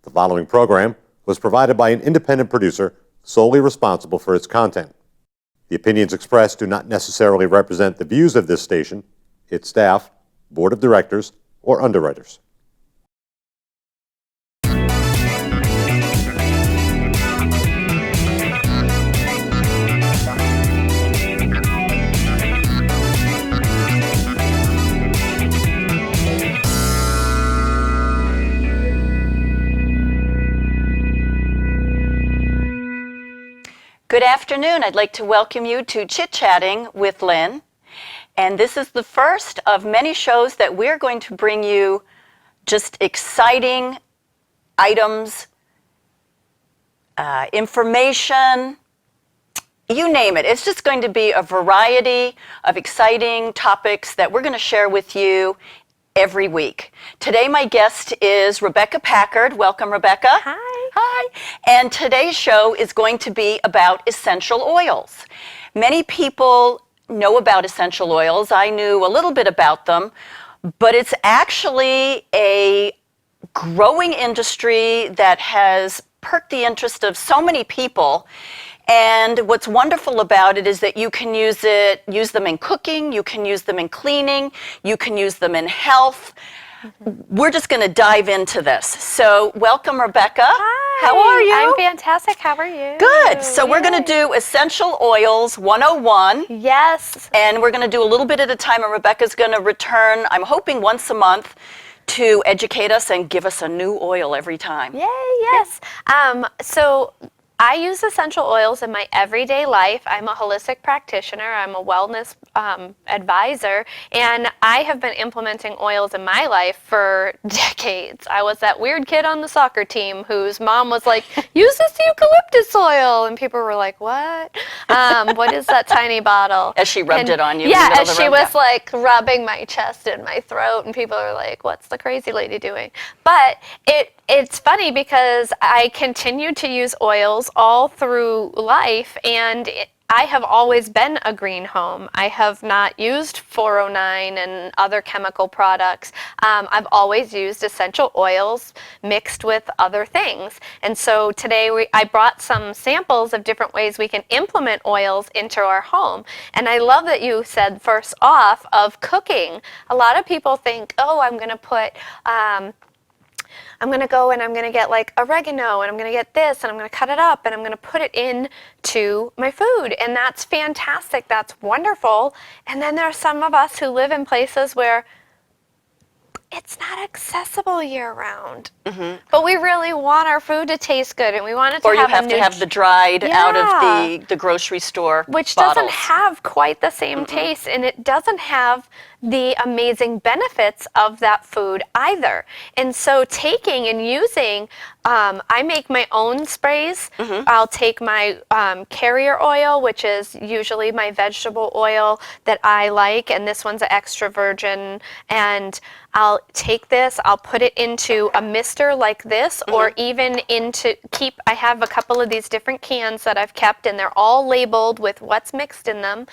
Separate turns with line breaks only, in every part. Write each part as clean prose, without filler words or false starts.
The following program was provided by an independent producer solely responsible for its content. The opinions expressed do not necessarily represent the views of this station, its staff, board of directors, or underwriters.
Good afternoon. I'd like to welcome you to Chatting with Lynn. And this is the first of many shows that we're going to bring you just exciting items, information, you name it. It's just going to be a variety of exciting topics that we're going to share with you every week. Today my guest is Rebeca Packard. Welcome, Rebeca.
Hi.
Hi. And today's show is going to be about essential oils. Many people know about essential oils. I knew a little bit about them, but it's actually a growing industry that has perked the interest of so many people. And what's wonderful about it is that you can use them in cooking, you can use them in cleaning, you can use them in health. We're just going to dive into this. So welcome, Rebeca.
Hi.
How are you?
I'm fantastic. How are you?
Good. So we're going to do Essential Oils 101.
Yes.
And we're going to do a little bit at a time, and Rebecca's going to return, I'm hoping once a month, to educate us and give us a new oil every time.
Yay, yes. So I use essential oils in my everyday life. I'm a holistic practitioner. I'm a wellness advisor, and I have been implementing oils in my life for decades. I was that weird kid on the soccer team whose mom was like, use this eucalyptus oil, and people were like, what? What is that tiny bottle?
As she rubbed it on you.
Yeah, as she was like rubbing my chest and my throat, and people are like, what's the crazy lady doing? But it's funny because I continue to use oils all through life, and I have always been a green home. I have not used 409 and other chemical products. I've always used essential oils mixed with other things. And so today I brought some samples of different ways we can implement oils into our home. And I love that you said first off of cooking. A lot of people think, oh, I'm going to put I'm going to go and I'm going to get like oregano and I'm going to get this and I'm going to cut it up and I'm going to put it into my food. And that's fantastic. That's wonderful. And then there are some of us who live in places where it's not accessible year-round. Mm-hmm. But we really want our food to taste good, and we want it to have
Or you have to have the dried out of the grocery store
which
bottles.
Doesn't have quite the same taste, and it doesn't have the amazing benefits of that food either. And so taking and using, I make my own sprays. Mm-hmm. I'll take my carrier oil, which is usually my vegetable oil that I like, and this one's an extra virgin, and I'll take this, I'll put it into a mister like this, mm-hmm. or even I have a couple of these different cans that I've kept, and they're all labeled with what's mixed in them,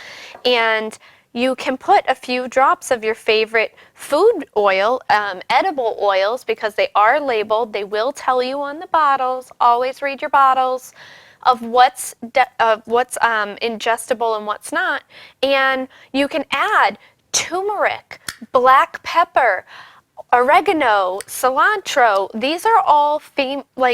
and you can put a few drops of your favorite food oil, edible oils, because they are labeled. They will tell you on the bottles. Always read your bottles of what's ingestible and what's not. And you can add turmeric, black pepper, oregano, cilantro. These are all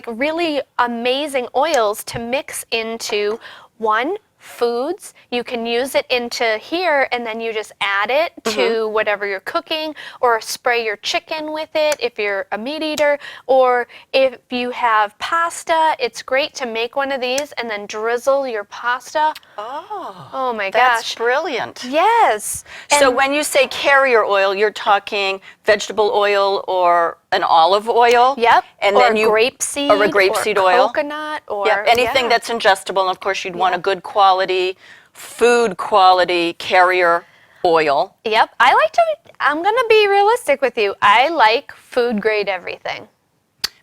really amazing oils to mix into one foods. You can use it into here, and then you just add it to mm-hmm. whatever you're cooking, or spray your chicken with it if you're a meat eater, or if you have pasta, it's great to make one of these and then drizzle your pasta. Oh my gosh.
That's brilliant.
Yes.
So when you say carrier oil, you're talking vegetable oil or an olive oil?
Yep.
And
or
then
grapeseed,
or a grapeseed oil.
Coconut, or
anything that's ingestible. And of course, you'd want a good quality, food quality carrier oil.
Yep. I'm going to be realistic with you. I like food grade everything.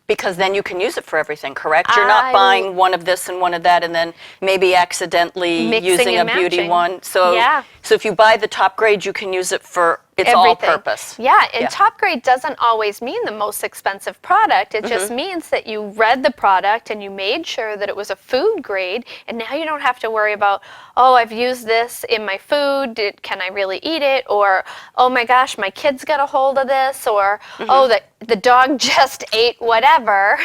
Because then you can use it for everything, correct? You're not buying one of this and one of that and then maybe accidentally using a beauty one. So if you buy the top grade, you can use it for It's
everything.
all purpose.
Yeah, and
Yeah.
top grade doesn't always mean the most expensive product. It just means that you read the product and you made sure that it was a food grade, and now you don't have to worry about, oh, I've used this in my food, can I really eat it? Or, oh my gosh, my kids got a hold of this, or, oh, the dog just ate whatever.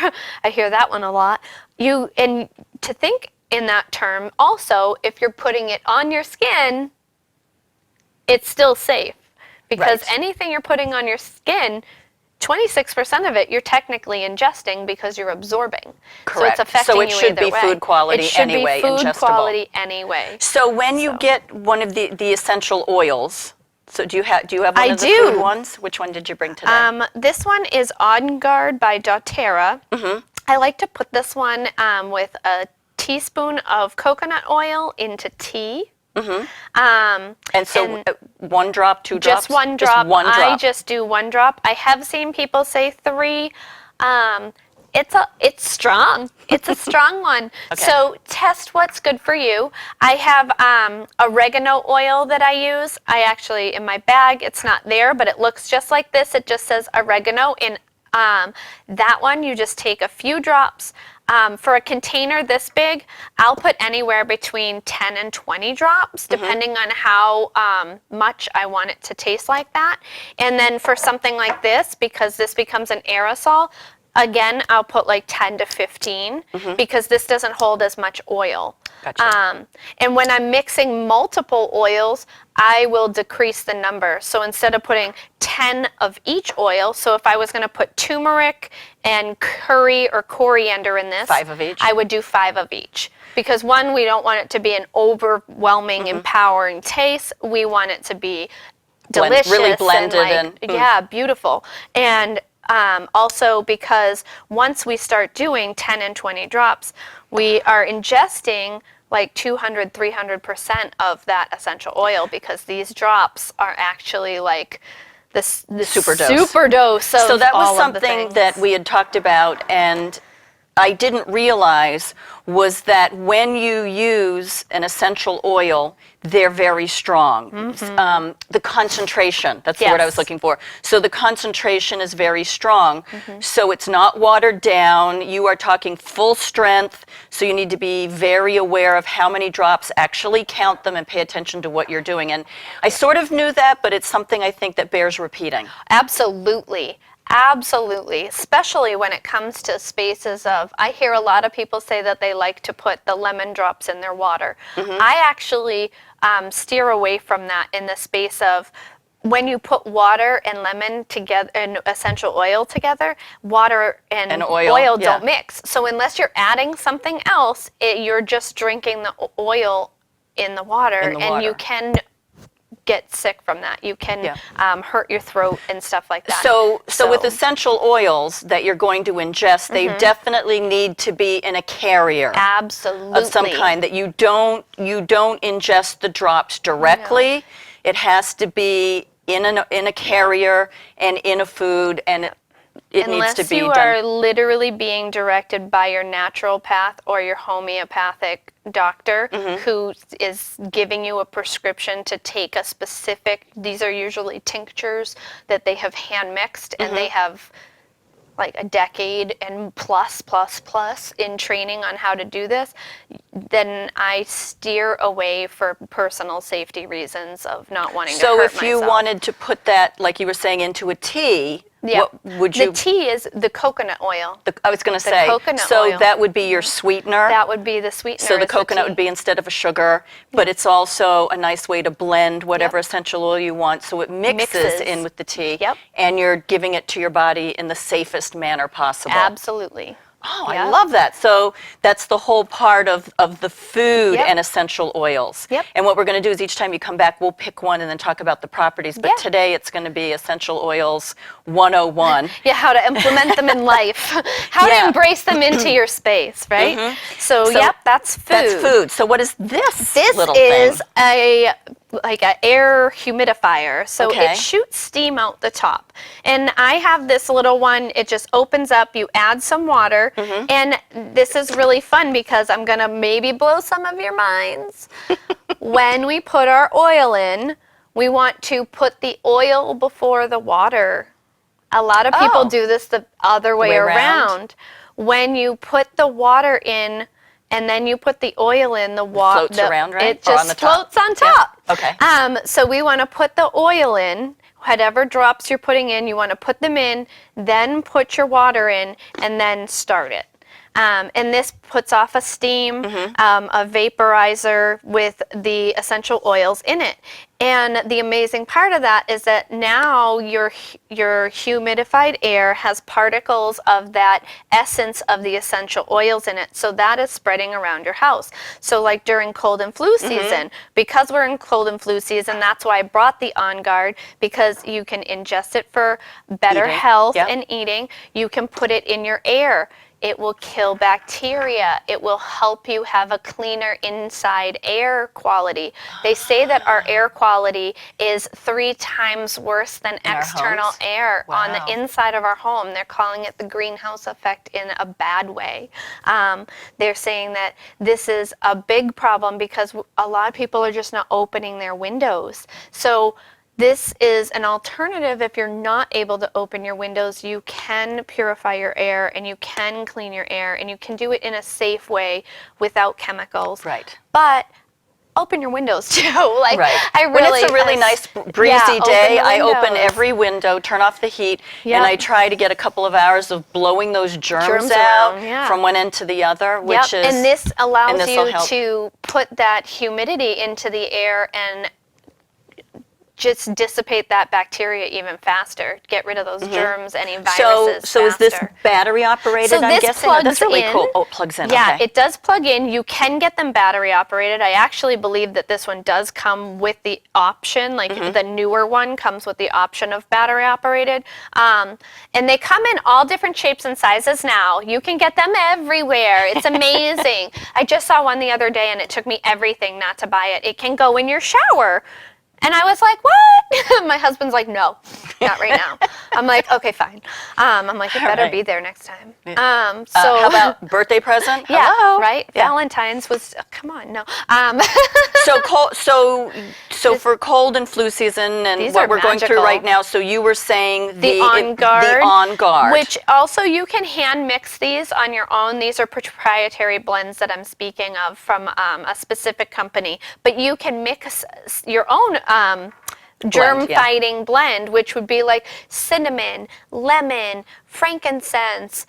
I hear that one a lot. And to think in that term, also, if you're putting it on your skin, it's still safe. Because
Right.
anything you're putting on your skin, 26% of it you're technically ingesting because you're absorbing.
Correct.
So it's affecting
So it
you
should
either
be
way.
food quality
it should
anyway,
be food
ingestible.
quality anyway.
So when you get one of the essential oils, so do you have one
I
of the
do.
food ones? Which one did you bring today?
This one is On Guard by doTERRA. I like to put this one with a teaspoon of coconut oil into tea.
And so 1 drop, 2 drops?
Just one drop.
Just 1 drop.
I just do 1 drop. I have seen people say 3. It's strong. It's a strong one.
Okay.
So test what's good for you. I have oregano oil that I use. I actually, in my bag, it's not there, but it looks just like this. It just says oregano. In that one, you just take a few drops. For a container this big, I'll put anywhere between 10 and 20 drops, depending on how much I want it to taste like that. And then for something like this, because this becomes an aerosol, again, I'll put like 10 to 15 because this doesn't hold as much oil.
Gotcha.
And when I'm mixing multiple oils, I will decrease the number. So instead of putting 10 of each oil, so if I was going to put turmeric and curry or coriander in this,
5 of each?
I would do 5 of each. Because one, we don't want it to be an overwhelming, empowering taste. We want it to be delicious.
Really blended
and yeah, beautiful. And also because once we start doing 10 and 20 drops, we are ingesting like 200, 300% of that essential oil because these drops are actually like the
super dose.
Super dose of
So that was
all of the
something
things.
that we had talked about, and I didn't realize was that when you use an essential oil, they're very strong. The concentration, that's the word I was
Yes.
looking for. So the concentration is very strong. So it's not watered down. You are talking full strength. So you need to be very aware of how many drops, actually count them and pay attention to what you're doing. And I sort of knew that, but it's something I think that bears repeating.
Absolutely. Absolutely, especially when it comes to spaces of, I hear a lot of people say that they like to put the lemon drops in their water. I actually steer away from that in the space of when you put water and lemon together and essential oil together, water and
oil, yeah.
don't mix. So unless you're adding something else, you're just drinking the oil in the water, and you can get sick from that. You can hurt your throat and stuff like that.
So with essential oils that you're going to ingest, they definitely need to be in a carrier.
Absolutely.
Of some kind, that you don't ingest the drops directly. It has to be in a carrier and in a food, and it needs to be
Unless you
done.
are literally being directed by your naturopath or your homeopathic doctor who is giving you a prescription to take a specific, these are usually tinctures that they have hand mixed and they have like a decade and plus in training on how to do this, then I steer away for personal safety reasons of not wanting to hurt myself.
So if you wanted to put that, like you were saying, into a tea, what would you...
The tea is the coconut oil.
I was going to say,
coconut
so
oil.
that would be your sweetener.
That would be the sweetener.
So the
is
coconut
tea.
would be instead of a sugar, but it's also a nice way to blend whatever essential oil you want, so it mixes in with the tea, and you're giving it to your body in the safest manner possible.
Absolutely.
Oh, I love that. So that's the whole part of the food and essential oils. And what we're going to do is each time you come back, we'll pick one and then talk about the properties. But today it's going to be Essential Oils 101.
How to implement them in life. How to embrace them into your space, right? So that's food.
That's food. So what is this
This
little
is
thing?
like an air humidifier. So it shoots steam out the top. And I have this little one, it just opens up, you add some water, and this is really fun because I'm gonna maybe blow some of your minds. When we put our oil in, We want to put the oil before the water. A lot of people do this the other way around. When you put the water in and then you put the oil in, the water
floats around, right?
It just floats on top.
Yeah. Okay.
So we want to put the oil in. Whatever drops you're putting in, you want to put them in, then put your water in, and then start it. And this puts off a steam, a vaporizer with the essential oils in it. And the amazing part of that is that now your humidified air has particles of that essence of the essential oils in it. So that is spreading around your house. So like during cold and flu season, because we're in cold and flu season, that's why I brought the On Guard, because you can ingest it for better health and eating. You can put it in your air. It will kill bacteria. It will help you have a cleaner inside air quality. They say that our air quality is 3 times worse than external air on the inside of our home. They're calling it the greenhouse effect in a bad way. They're saying that this is a big problem because a lot of people are just not opening their windows. So this is an alternative. If you're not able to open your windows, you can purify your air and you can clean your air and you can do it in a safe way without chemicals.
Right.
But open your windows too. Like I really,
when it's a really nice breezy day, I open every window, turn off the heat, and I try to get a couple of hours of blowing those germs out from one end to the other, which is,
and this allows you to put that humidity into the air and just dissipate that bacteria even faster. Get rid of those germs, any viruses.
So is this battery operated?
So
I'm
this
guessing?
plugs
That's really
in.
cool. Oh, it plugs in.
Yeah,
okay.
it does plug in. You can get them battery operated. I actually believe that this one does come with the option, like the newer one comes with the option of battery operated. And they come in all different shapes and sizes now. You can get them everywhere. It's amazing. I just saw one the other day and it took me everything not to buy it. It can go in your shower. And I was like, what? My husband's like, no, not right now. I'm like, okay, fine. I'm like, it better be there next time. So
how about birthday present?
Yeah,
Hello?
right?
Yeah.
Valentine's was, come on, no.
So for cold and flu season and
These
what
are
we're going through
magical.
right now, so you were saying
The On Guard.
The On Guard.
Which also you can hand mix these on your own. These are proprietary blends that I'm speaking of from a specific company. But you can mix your own germ-fighting blend, which would be like cinnamon, lemon, frankincense,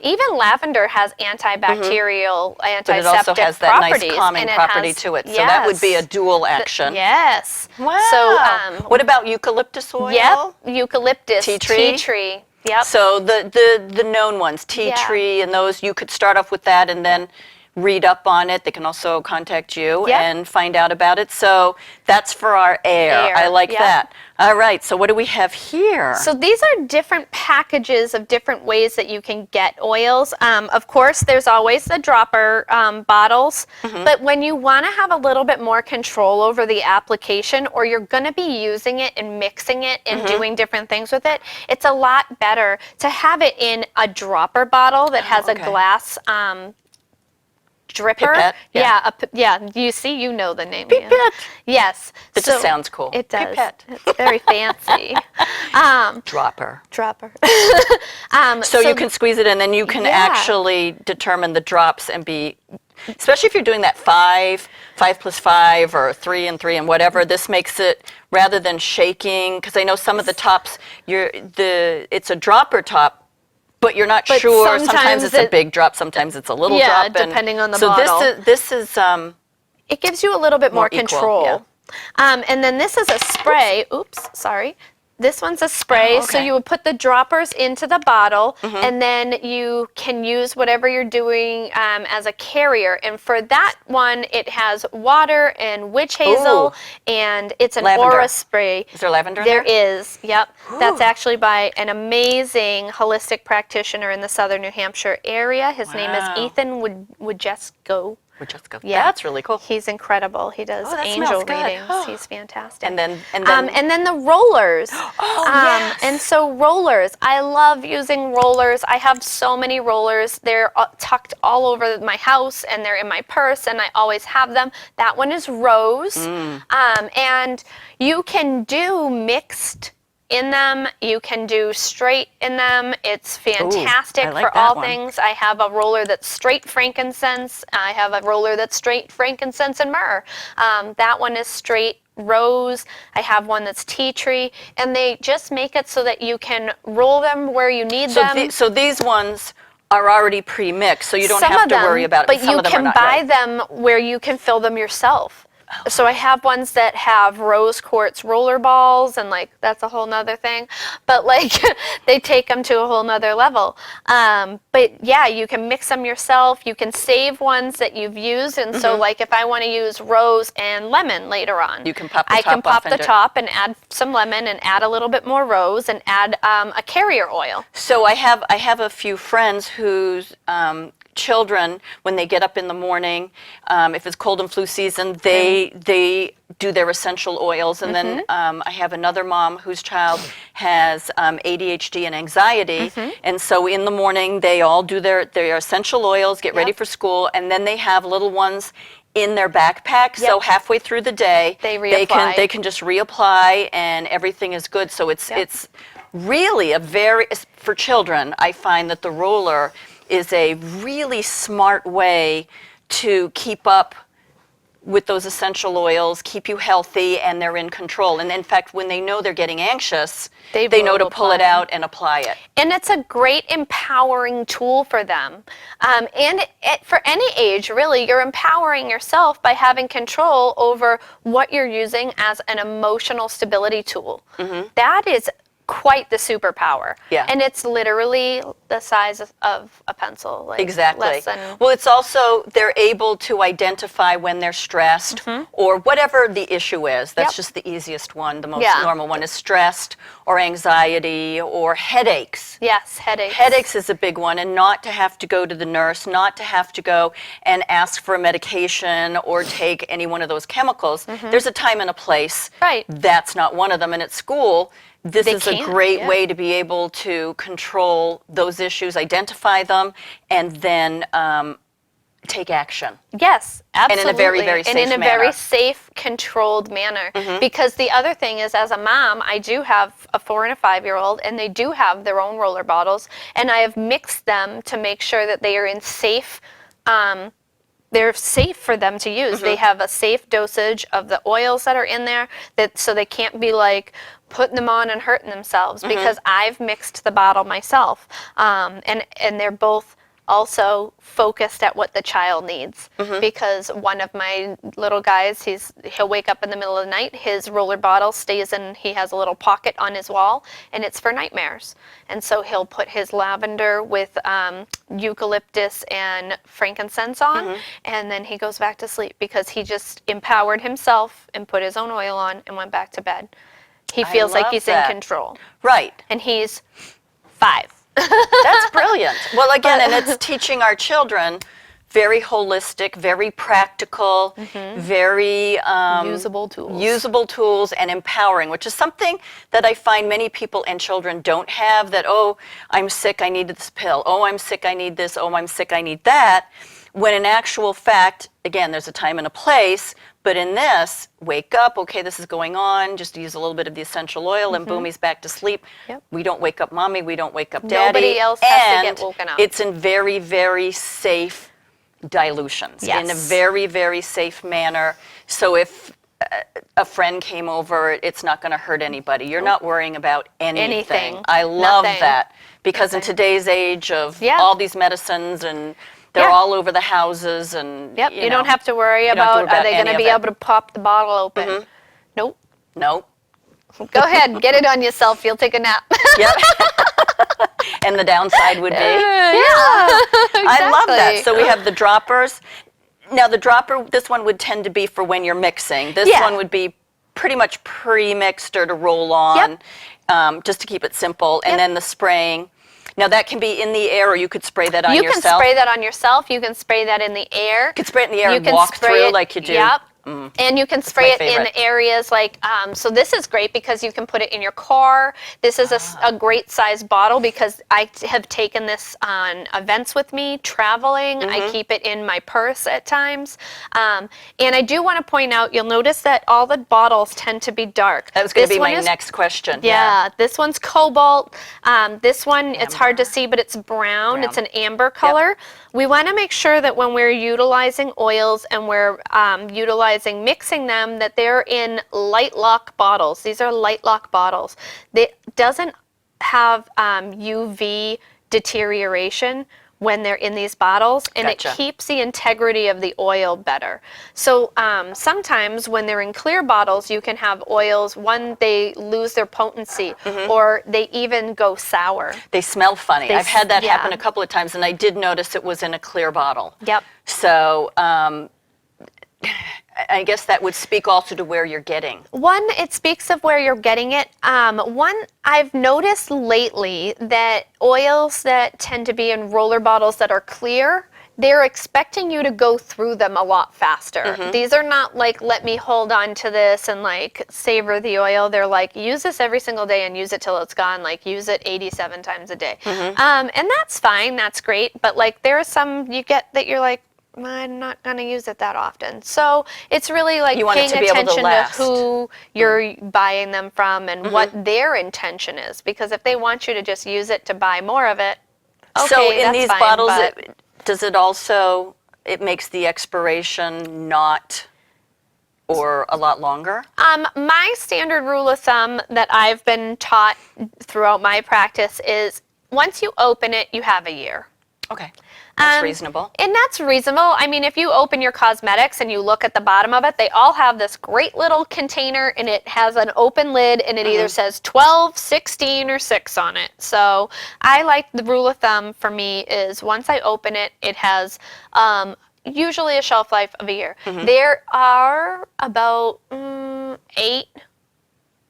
even lavender has antibacterial, antiseptic
but it also has that
properties.
nice calming property to it. So that would be a dual action.
Yes.
Wow. So what about eucalyptus oil?
Yep. Eucalyptus.
Tea tree.
Tea tree. Yep.
So the known ones, tea tree, and those, you could start off with that and then read up on it. They can also contact you and find out about it. So that's for our air. I like that. All right, so what do we have here?
So these are different packages of different ways that you can get oils. Of course, there's always the dropper bottles, but when you want to have a little bit more control over the application, or you're going to be using it and mixing it and doing different things with it, it's a lot better to have it in a dropper bottle that has a glass dripper.
Pipette,
You see, you know the name.
Pipette.
Yes.
It just sounds cool.
It does.
Pipette.
It's very fancy.
Dropper.
So
you can squeeze it in, then you can actually determine the drops and be, especially if you're doing that 5 plus 5, or 3 and 3 and whatever. This makes it, rather than shaking, because I know some of the tops, it's a dropper top, but you're not sure. Sometimes it's a big drop, sometimes it's a little drop.
Yeah, depending on the
bottle.
bottle.
So this is
it gives you a little bit more control.
Equal, yeah.
And then this is a spray. Oops, sorry. This one's a spray, so you would put the droppers into the bottle, and then you can use whatever you're doing as a carrier. And for that one, it has water and witch hazel, and it's an aura spray.
Is there lavender in there?
There is, yep. Ooh. That's actually by an amazing holistic practitioner in the southern New Hampshire area. His name is Ethan Woodjesco.
Which is good.
Yeah.
That's really cool.
He's incredible. He does
Oh, that
angel
smells good.
readings. He's fantastic.
And then
And then the rollers.
Oh, yes.
And so rollers. I love using rollers. I have so many rollers. They're tucked all over my house, and they're in my purse, and I always have them. That one is rose. And you can do mixed in them. You can do straight in them. It's fantastic
I like
for
that
all
one.
things. I have a roller that's straight frankincense. I have a roller that's straight frankincense and myrrh. That one is straight rose. I have one that's tea tree, and they just make it so that you can roll them where you need them.
So these ones are already pre-mixed, so you don't
Some
have
of
to
them,
worry about it.
but
Some
you
of them are
can
not,
buy
right?
them where you can fill them yourself. So I have ones that have rose quartz roller balls, and like that's a whole nother thing, but like they take them to a whole nother level. But yeah, you can mix them yourself. You can save ones that you've used, and so like if I want to use rose and lemon later on,
You can pop the
I
top
can pop
off
the
and do it.
top and add some lemon and add a little bit more rose and add a carrier oil.
So I have a few friends whose children, when they get up in the morning, if it's cold and flu season, they do their essential oils. And then I have another mom whose child has ADHD and anxiety. And so in the morning, they all do their essential oils, get ready for school, and then they have little ones in their backpack. So halfway through the day,
They reapply.
they can just reapply, and everything is good. So it's really for children, I find that the roller is a really smart way to keep up with those essential oils, keep you healthy, and they're in control. And in fact, when they know they're getting anxious,
They
know to
will
pull it
apply.
out and apply it.
And it's a great empowering tool for them. For any age, really, you're empowering yourself by having control over what you're using as an emotional stability tool. That is quite the superpower.
Yeah.
And it's literally the size of a pencil. Like
Exactly.
Less than,
Well, it's also, they're able to identify when they're stressed or whatever the issue is. That's just the easiest one. The most normal one is stressed or anxiety or headaches.
yes, headaches.
Headaches is a big one, and not to have to go to the nurse, not to have to go and ask for a medication or take any one of those chemicals. There's a time and a place.
Right.
That's not one of them. And at school, this
They
is a
can't,
great way to be able to control those issues, identify them, and then take action.
Yes,
And
absolutely.
in a very, very safe
And in a
manner.
very safe, controlled manner. Because the other thing is, as a mom, I do have a 4 and a 5-year-old, and they do have their own roller bottles, and I have mixed them to make sure that they are in safe. They're safe for them to use. They have a safe dosage of the oils that are in there, so they can't be like putting them on and hurting themselves, because I've mixed the bottle myself. And they're both also focused at what the child needs, because one of my little guys, he'll wake up in the middle of the night, his roller bottle stays in, he has a little pocket on his wall, and it's for nightmares. And so he'll put his lavender with eucalyptus and frankincense on, and then he goes back to sleep, because he just empowered himself and put his own oil on and went back to bed. He feels like
love
he's
that.
in control.
Right.
And he's 5.
That's brilliant. Well, again, and it's teaching our children very holistic, very practical, very
Usable tools.
and empowering, which is something that I find many people and children don't have. That, oh, I'm sick, I need this pill. Oh, I'm sick, I need this. Oh, I'm sick, I need that. When in actual fact, again, there's a time and a place, but in this, wake up, okay, this is going on, just use a little bit of the essential oil, and boom, he's back to sleep.
Yep.
We don't wake up mommy, we don't wake up daddy.
Nobody else has to
and
get woken up.
it's in very, very safe dilutions, in a
Yes.
very, very safe manner. So if a friend came over, it's not going to hurt anybody. You're not worrying about anything. I love
Nothing.
that, because in today's age of all these medicines, and they're all over the houses, and
Yep, you don't
know,
have to worry
you don't have to
about,
worry
are they going
any
to
of
be
it.
able to pop the bottle open? Nope.
Nope.
Go ahead, get it on yourself. You'll take a nap.
Yep. And the downside would be,
I
I love that. So we have the droppers. Now the dropper, this one would tend to be for when you're mixing. This one would be pretty much pre-mixed or to roll on, just to keep it simple. And then the spraying. Now that can be in the air, or you could spray that on
You
yourself.
can spray that on yourself. You can spray that in the air.
You could spray it in the air
You
and
can
walk
spray
through
it-
like you do.
Yep. And you can spray
my
it in
favorite.
areas like, so this is great because you can put it in your car. This is a great size bottle because I have taken this on events with me, traveling. I keep it in my purse at times. And I do want to point out, you'll notice that all the bottles tend to be dark.
That was going to
This
be
one
my
is-
next question.
Yeah, this one's cobalt. This one, it's hard to see, but it's brown. It's an amber color. We want to make sure that when we're utilizing oils and we're mixing them, that they're in light lock bottles. These are light lock bottles. It doesn't have UV deterioration when they're in these bottles, and
Gotcha.
it keeps the integrity of the oil better. So sometimes when they're in clear bottles, you can have oils, one, they lose their potency, or they even go sour.
They smell funny.
They
I've had that
yeah.
happen a couple of times, and I did notice it was in a clear bottle.
Yep.
So I guess that would speak also to where you're getting.
One, it speaks of where you're getting it. One, I've noticed lately that oils that tend to be in roller bottles that are clear, they're expecting you to go through them a lot faster. These are not like, let me hold on to this and like savor the oil. They're like, use this every single day and use it till it's gone. Like use it 87 times a day. And that's fine, that's great. But like there are some you get that you're like, I'm not going to use it that often. So it's really like
You want it
paying
to be able to
attention to
last.
who you're buying them from and what their intention is. Because if they want you to just use it to buy more of it, okay,
So in
that's
these
fine,
bottles,
but
does it also, it makes the expiration not or a lot longer?
my standard rule of thumb that I've been taught throughout my practice is once you open it, you have a year.
Okay, that's reasonable.
And that's reasonable. I mean, if you open your cosmetics and you look at the bottom of it, they all have this great little container and it has an open lid and it either says 12, 16, or 6 on it. So I like the rule of thumb for me is once I open it, it has usually a shelf life of a year. There are about 8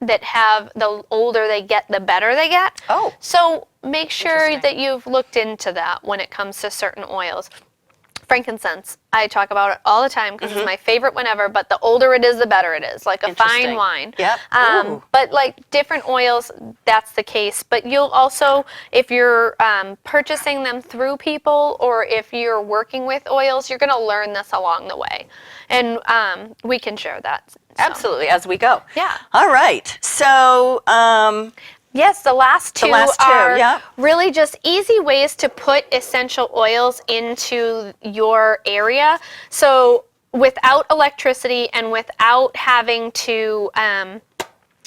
that have, the older they get, the better they get.
Oh.
So make sure
Interesting.
that you've looked into that when it comes to certain oils. Frankincense, I talk about it all the time because it's my favorite one ever, but the older it is, the better it is, like a fine
Interesting.
wine.
Yep. Ooh.
But like different oils, that's the case. But you'll also, if you're purchasing them through people or if you're working with oils, you're going to learn this along the way. And we can share that. So.
Absolutely, as we go.
Yeah.
All right. So,
Yes, the last two
last two,
are
yeah.
really just easy ways to put essential oils into your area. So without electricity and without having to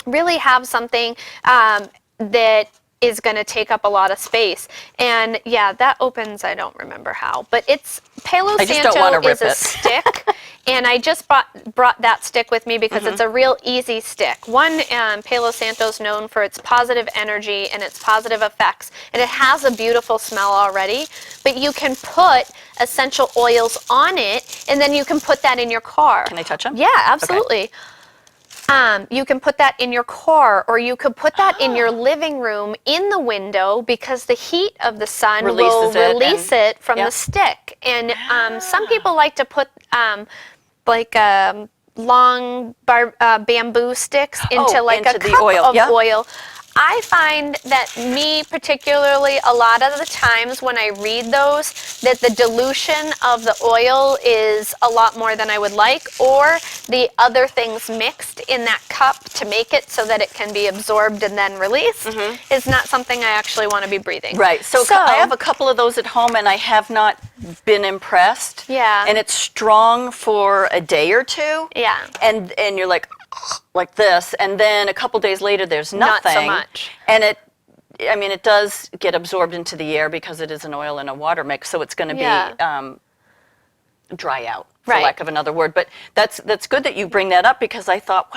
really have something that is going to take up a lot of space. And yeah, that opens, I don't remember how, but it's Palo
I just don't
Santo
wanna
is
rip
a
it.
stick. And I just brought that stick with me because it's a real easy stick. One, Palo Santo's known for its positive energy and its positive effects, and it has a beautiful smell already, but you can put essential oils on it, and then you can put that in your car.
can I touch them?
Yeah, absolutely. You can put that in your car, or you could put that in your living room in the window because the heat of the sun will
Releases it
release
and-
it from the
Yep.
stick. And some people like to put like long bamboo sticks into like
into
a
the
cup
oil.
of
Yep.
oil. I find that me particularly, a lot of the times when I read those, that the dilution of the oil is a lot more than I would like, or the other things mixed in that cup to make it so that it can be absorbed and then released is not something I actually want to be breathing.
Right. So I have a couple of those at home, and I have not been impressed.
Yeah.
And it's strong for a day or two.
Yeah.
And you're like this, and then a couple days later, there's
Not so
nothing.
much.
And it does get absorbed into the air because it is an oil and a water mix, so it's going to
Yeah.
be dry out. for
Right.
lack of another word. But that's good that you bring that up, because I thought,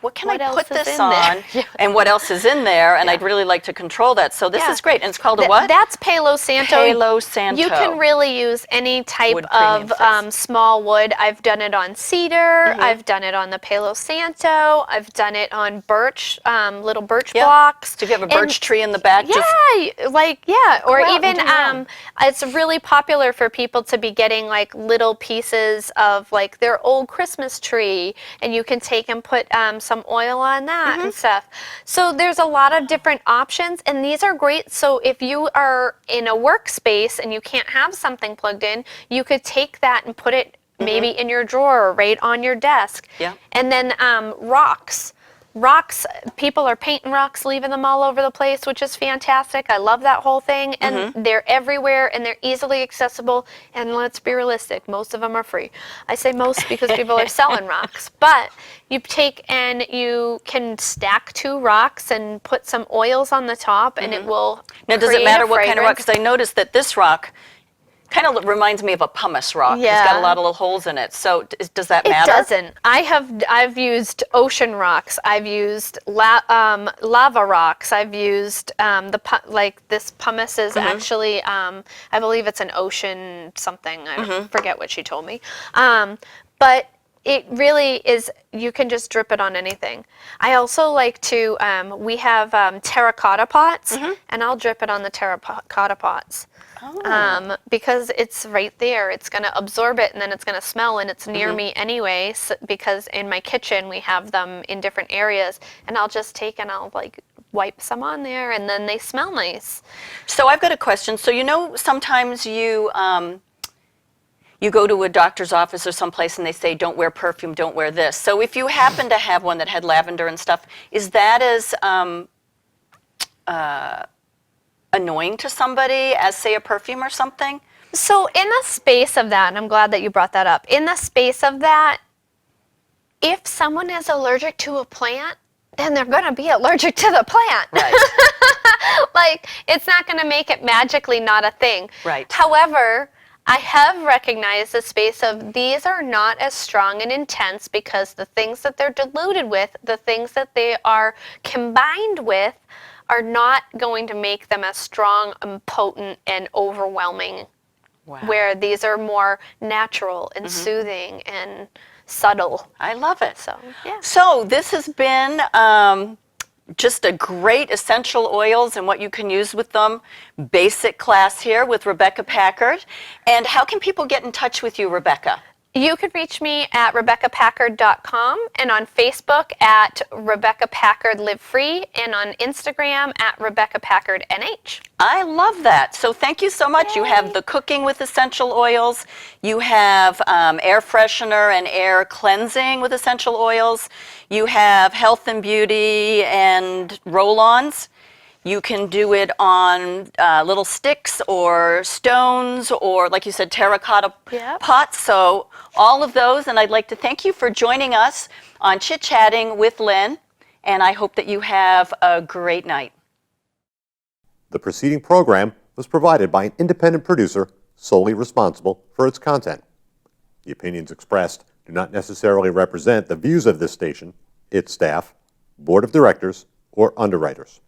what can
What
I
else
put
is
this
in there?
on,
Yeah.
and what else is in there, and I'd really like to control that. So this
Yeah.
is great, and it's called a what?
That's Palo Santo.
Palo Santo.
You can really use any type
Wood premium
of
fix.
small wood. I've done it on cedar. I've done it on the Palo Santo. I've done it on birch, little birch
Yeah.
blocks.
So if you have a
And
birch tree in the back, just
or
out and
even
do your own.
it's really popular for people to be getting like little pieces of like their old Christmas tree, and you can take and put some oil on that and stuff. So there's a lot of different options, and these are great. So if you are in a workspace and you can't have something plugged in, you could take that and put it maybe in your drawer or right on your desk.
Yeah.
And then rocks. Rocks, people are painting rocks, leaving them all over the place, which is fantastic. I love that whole thing. And they're everywhere, and they're easily accessible. And let's be realistic, most of them are free. I say most because people are selling rocks. But you take and you can stack 2 rocks and put some oils on the top, and it will
now, does it
create
matter
a
what kind of rock?
fragrance.
Because I noticed that this rock kind of reminds me of a pumice rock. It's got
Yeah.
a lot of little holes in it. So does that
It
matter?
doesn't. I've used ocean rocks. I've used lava rocks. I've used like this pumice is actually I believe it's an ocean something. I forget what she told me. But it really is. You can just drip it on anything. I also like to. We have terracotta pots, and I'll drip it on the terracotta pots. Because it's right there. It's going to absorb it, and then it's going to smell, and it's near me anyway, because in my kitchen we have them in different areas, and I'll just take and I'll like wipe some on there, and then they smell nice.
So I've got a question. So sometimes you go to a doctor's office or someplace and they say, don't wear perfume, don't wear this. So if you happen to have one that had lavender and stuff, is that as annoying to somebody as, say, a perfume or something?
So in the space of that, and I'm glad that you brought that up, in the space of that, if someone is allergic to a plant, then they're going to be allergic to the plant.
Right.
Like, it's not going to make it magically not a thing.
Right.
However, I have recognized the space of these are not as strong and intense because the things that they're diluted with, the things that they are combined with, are not going to make them as strong and potent and overwhelming.
Wow.
Where these are more natural and soothing and subtle.
I love it.
So, yeah.
So this has been just a great essential oils and what you can use with them basic class here with Rebeca Packard. And how can people get in touch with you, Rebeca?
You can reach me at RebecaPackard.com and on Facebook at Rebeca Packard Live Free and on Instagram at Rebeca Packard NH.
I love that. So thank you so much.
Yay.
You have the cooking with essential oils. You have air freshener and air cleansing with essential oils. You have health and beauty and roll-ons. You can do it on little sticks or stones or, like you said, terracotta
Yep.
pots. So all of those. And I'd like to thank you for joining us on Chit Chatting with Lynn. And I hope that you have a great night.
The preceding program was provided by an independent producer solely responsible for its content. The opinions expressed do not necessarily represent the views of this station, its staff, board of directors, or underwriters.